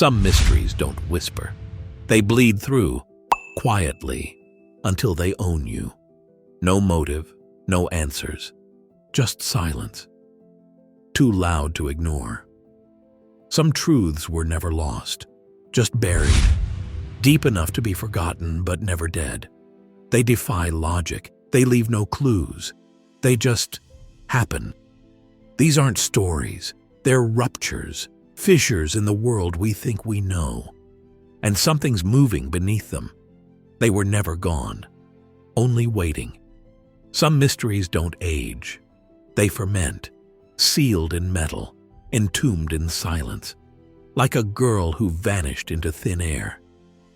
Some mysteries don't whisper. They bleed through, quietly, until they own you. No motive, no answers, just silence. Too loud to ignore. Some truths were never lost, just buried, deep enough to be forgotten but never dead. They defy logic. They leave no clues. They just happen. These aren't stories. They're ruptures, fissures in the world we think we know. And something's moving beneath them. They were never gone, only waiting. Some mysteries don't age. They ferment, sealed in metal, entombed in silence, like a girl who vanished into thin air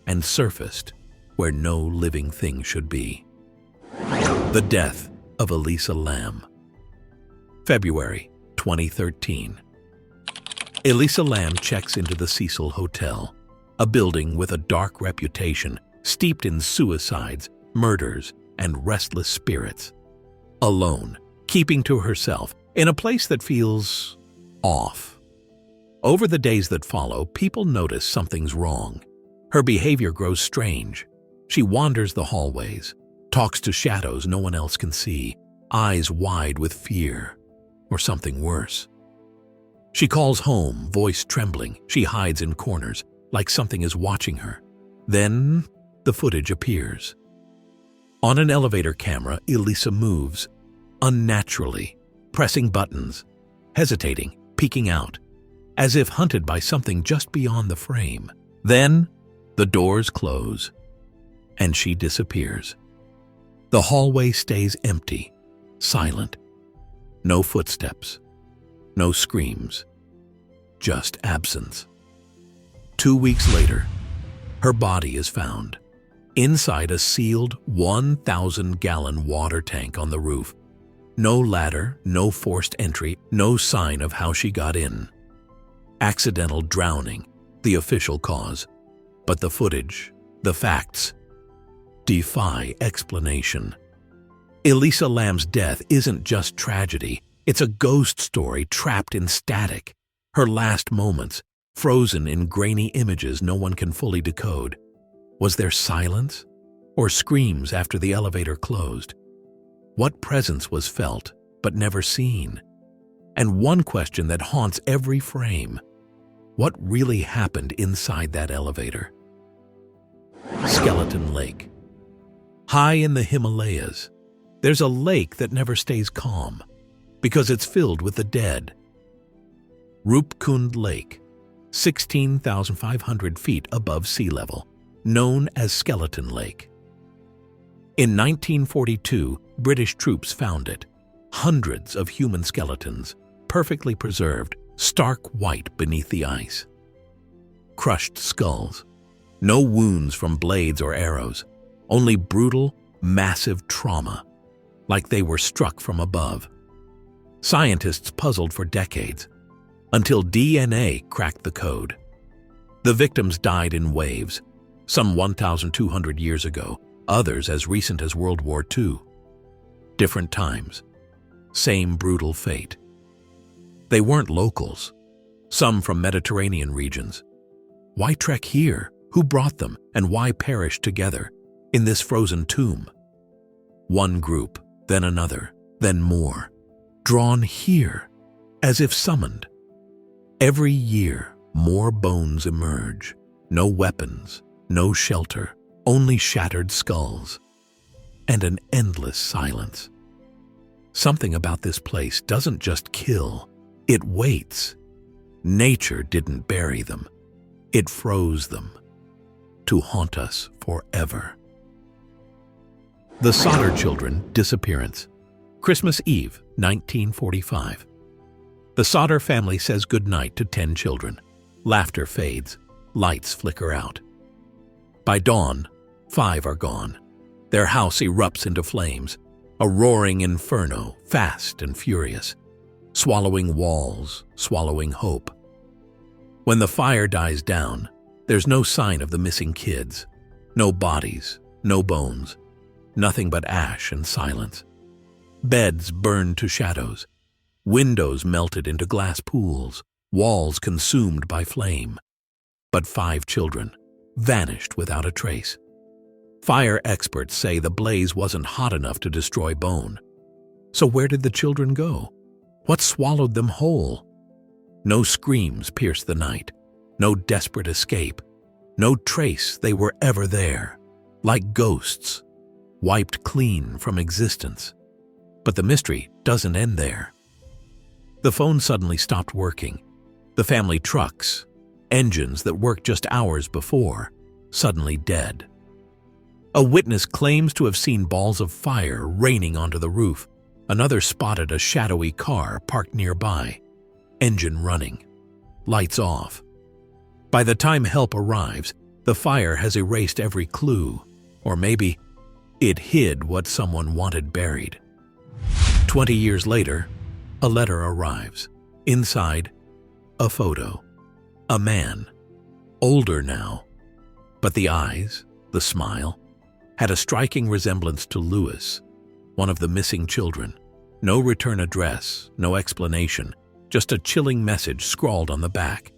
and surfaced where no living thing should be. The death of Elisa Lam. February 2013. Elisa Lam checks into the Cecil Hotel, a building with a dark reputation steeped in suicides, murders, and restless spirits. Alone, keeping to herself, in a place that feels off. Over the days that follow, people notice something's wrong. Her behavior grows strange. She wanders the hallways, talks to shadows no one else can see, eyes wide with fear, or something worse. She calls home, voice trembling. She hides in corners, like something is watching her. Then, the footage appears. On an elevator camera, Elisa moves, unnaturally, pressing buttons, hesitating, peeking out, as if hunted by something just beyond the frame. Then, the doors close, and she disappears. The hallway stays empty, silent. No footsteps, no screams, just absence. 2 weeks later, her body is found, inside a sealed 1,000-gallon water tank on the roof. No ladder, no forced entry, no sign of how she got in. Accidental drowning, the official cause. But the footage, the facts, defy explanation. Elisa Lamb's death isn't just tragedy. It's a ghost story trapped in static. Her last moments, frozen in grainy images no one can fully decode. Was there silence or screams after the elevator closed? What presence was felt but never seen? And one question that haunts every frame: what really happened inside that elevator? Skeleton Lake. High in the Himalayas, there's a lake that never stays calm because it's filled with the dead. Rupkund Lake, 16,500 feet above sea level, known as Skeleton Lake. In 1942, British troops found it. Hundreds of human skeletons, perfectly preserved, stark white beneath the ice. Crushed skulls. No wounds from blades or arrows, only brutal, massive trauma, like they were struck from above. Scientists puzzled for decades, until DNA cracked the code. The victims died in waves, some 1,200 years ago, others as recent as World War II. Different times, same brutal fate. They weren't locals, some from Mediterranean regions. Why trek here? Who brought them, and why perish together in this frozen tomb? One group, then another, then more, drawn here, as if summoned. Every year, more bones emerge. No weapons, no shelter, only shattered skulls, and an endless silence. Something about this place doesn't just kill, it waits. Nature didn't bury them, it froze them, to haunt us forever. The Sodder Children disappearance. Christmas Eve, 1945. The Sodder family says goodnight to 10 children. Laughter fades, lights flicker out. By dawn, 5 are gone. Their house erupts into flames, a roaring inferno, fast and furious, swallowing walls, swallowing hope. When the fire dies down, there's no sign of the missing kids. No bodies, no bones, nothing but ash and silence. Beds burned to shadows, windows melted into glass pools, walls consumed by flame. But 5 children vanished without a trace. Fire experts say the blaze wasn't hot enough to destroy bone. So where did the children go? What swallowed them whole? No screams pierced the night, no desperate escape, no trace they were ever there, like ghosts, wiped clean from existence. But the mystery doesn't end there. The phone suddenly stopped working. The family trucks, engines that worked just hours before, suddenly dead. A witness claims to have seen balls of fire raining onto the roof. Another spotted a shadowy car parked nearby, engine running, lights off. By the time help arrives, the fire has erased every clue, or maybe it hid what someone wanted buried. 20 years later, a letter arrives. Inside, a photo. A man, older now, but the eyes, the smile, had a striking resemblance to Louis, one of the missing children. No return address, no explanation, just a chilling message scrawled on the back.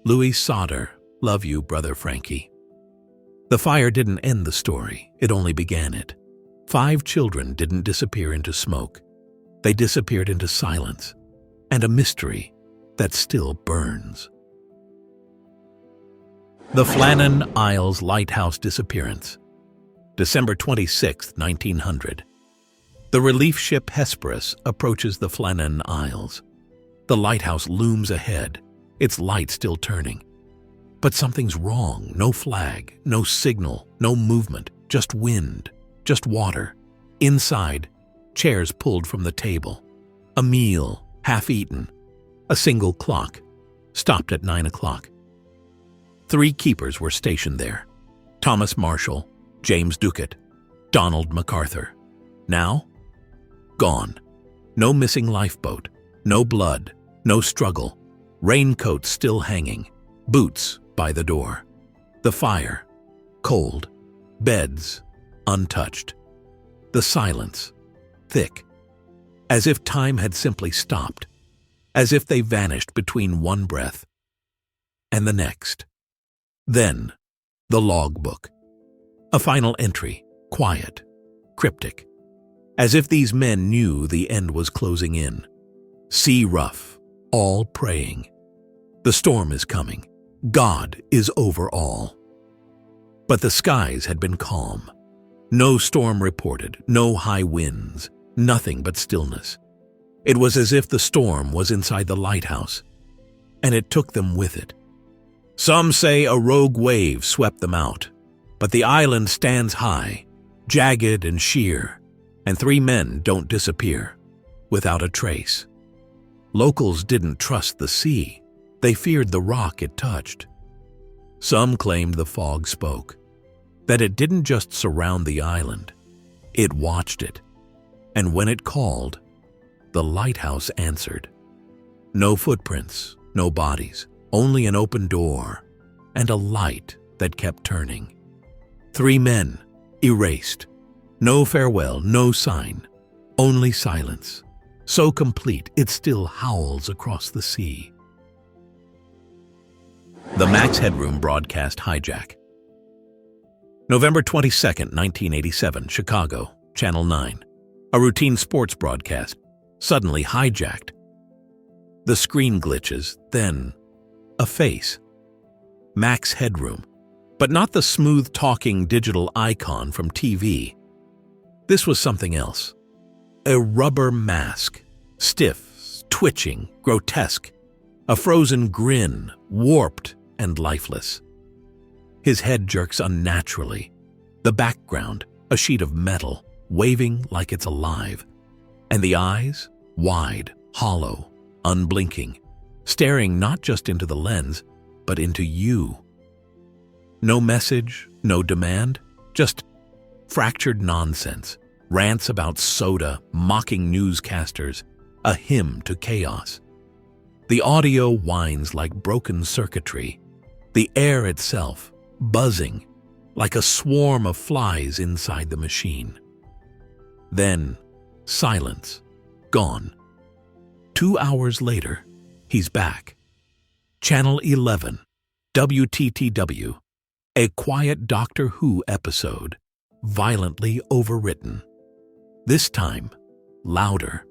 Louis Sodder, love you, brother Frankie. The fire didn't end the story, it only began it. 5 children didn't disappear into smoke. They disappeared into silence, and a mystery that still burns. The Flannon Isles Lighthouse Disappearance. December 26, 1900. The relief ship Hesperus approaches the Flannan Isles. The lighthouse looms ahead, its light still turning. But something's wrong. No flag, no signal, no movement, just wind, just water. Inside, chairs pulled from the table. A meal, half-eaten. A single clock, stopped at 9 o'clock. 3 keepers were stationed there. Thomas Marshall, James Ducat, Donald MacArthur. Now, gone. No missing lifeboat, no blood, no struggle. Raincoats still hanging, boots by the door. The fire, cold. Beds, untouched. The silence, thick. As if time had simply stopped. As if they vanished between one breath and the next. Then, the logbook. A final entry, quiet, cryptic. As if these men knew the end was closing in. Sea rough, all praying. The storm is coming. God is over all. But the skies had been calm. No storm reported, no high winds, nothing but stillness. It was as if the storm was inside the lighthouse, and it took them with it. Some say a rogue wave swept them out, but the island stands high, jagged and sheer, and 3 men don't disappear without a trace. Locals didn't trust the sea. They feared the rock it touched. Some claimed the fog spoke, that it didn't just surround the island, it watched it, and when it called, the lighthouse answered. No footprints, no bodies, only an open door and a light that kept turning. 3 men, erased. No farewell, no sign, only silence. So complete it still howls across the sea. The Max Headroom Broadcast hijack. November 22, 1987, Chicago, Channel 9. A routine sports broadcast, suddenly hijacked. The screen glitches, then a face. Max Headroom, but not the smooth-talking digital icon from TV. This was something else. A rubber mask, stiff, twitching, grotesque. A frozen grin, warped and lifeless. His head jerks unnaturally. The background, a sheet of metal, waving like it's alive. And the eyes, wide, hollow, unblinking, staring not just into the lens, but into you. No message, no demand, just fractured nonsense, rants about soda, mocking newscasters, a hymn to chaos. The audio whines like broken circuitry, the air itself buzzing like a swarm of flies inside the machine. Then, silence, gone. 2 hours later, he's back. Channel 11, WTTW, a quiet Doctor Who episode, violently overwritten. This time, louder,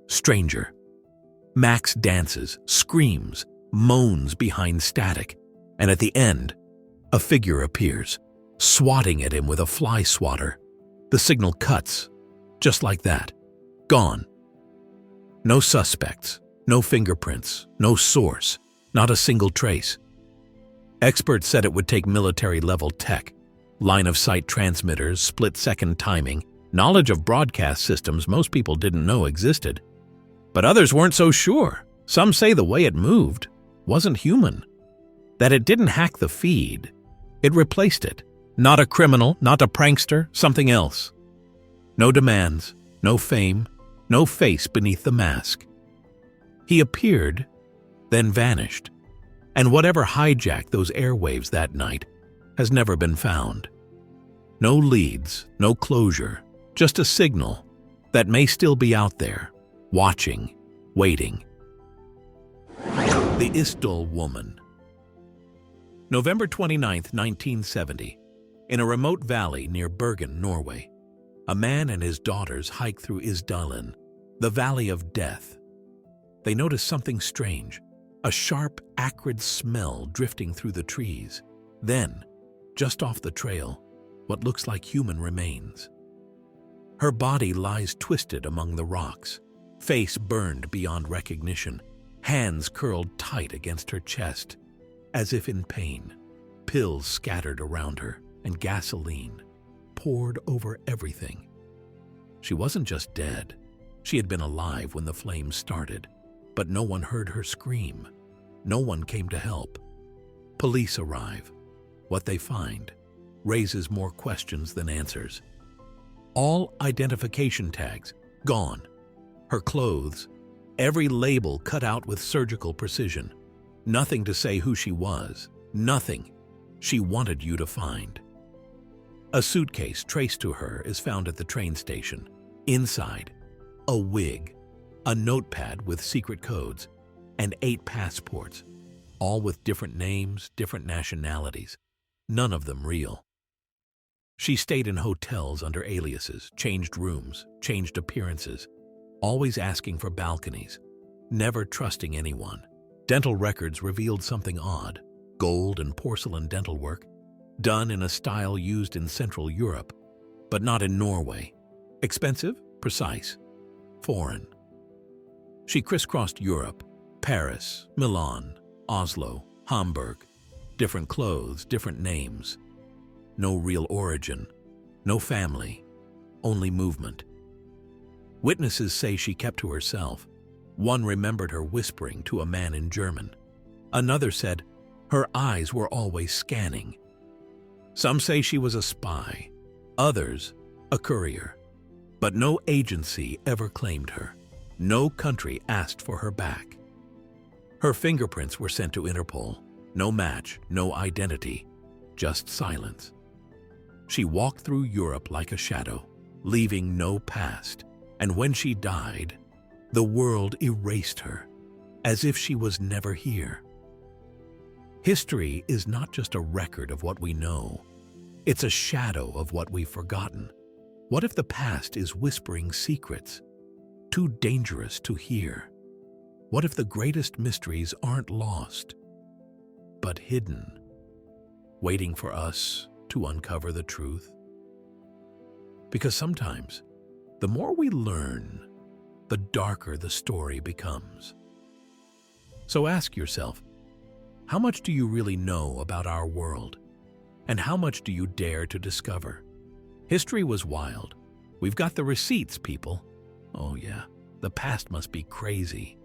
stranger. Max dances, screams, moans behind static, and at the end, a figure appears, swatting at him with a fly swatter. The signal cuts, just like that. Gone. No suspects, no fingerprints, no source, not a single trace. Experts said it would take military-level tech, line-of-sight transmitters, split-second timing, knowledge of broadcast systems most people didn't know existed. But others weren't so sure. Some say the way it moved wasn't human, that it didn't hack the feed. It replaced it. Not a criminal, not a prankster, something else. No demands, no fame, no face beneath the mask. He appeared, then vanished, and whatever hijacked those airwaves that night has never been found. No leads, no closure, just a signal that may still be out there, watching, waiting. The ISTL Woman. November 29, 1970. In a remote valley near Bergen, Norway, a man and his daughters hike through Isdalen, the Valley of Death. They notice something strange, a sharp, acrid smell drifting through the trees. Then, just off the trail, what looks like human remains. Her body lies twisted among the rocks, face burned beyond recognition, hands curled tight against her chest, as if in pain, pills scattered around her, and gasoline poured over everything. She wasn't just dead. She had been alive when the flames started, but no one heard her scream. No one came to help. Police arrive. What they find raises more questions than answers. All identification tags gone. Her clothes, every label cut out with surgical precision. Nothing to say who she was. Nothing she wanted you to find. A suitcase traced to her is found at the train station. Inside, a wig, a notepad with secret codes, and 8 passports, all with different names, different nationalities, none of them real. She stayed in hotels under aliases, changed rooms, changed appearances, always asking for balconies, never trusting anyone. Dental records revealed something odd: gold and porcelain dental work, done in a style used in Central Europe, but not in Norway. Expensive, precise, foreign. She crisscrossed Europe, Paris, Milan, Oslo, Hamburg. Different clothes, different names. No real origin, no family, only movement. Witnesses say she kept to herself. One remembered her whispering to a man in German. Another said her eyes were always scanning. Some say she was a spy, others a courier. But no agency ever claimed her. No country asked for her back. Her fingerprints were sent to Interpol. No match, no identity, just silence. She walked through Europe like a shadow, leaving no past. And when she died, the world erased her, as if she was never here. History is not just a record of what we know. It's a shadow of what we've forgotten. What if the past is whispering secrets, too dangerous to hear? What if the greatest mysteries aren't lost, but hidden, waiting for us to uncover the truth? Because sometimes, the more we learn, the darker the story becomes. So ask yourself, how much do you really know about our world? And how much do you dare to discover? History was wild. We've got the receipts, people. Oh yeah, the past must be crazy.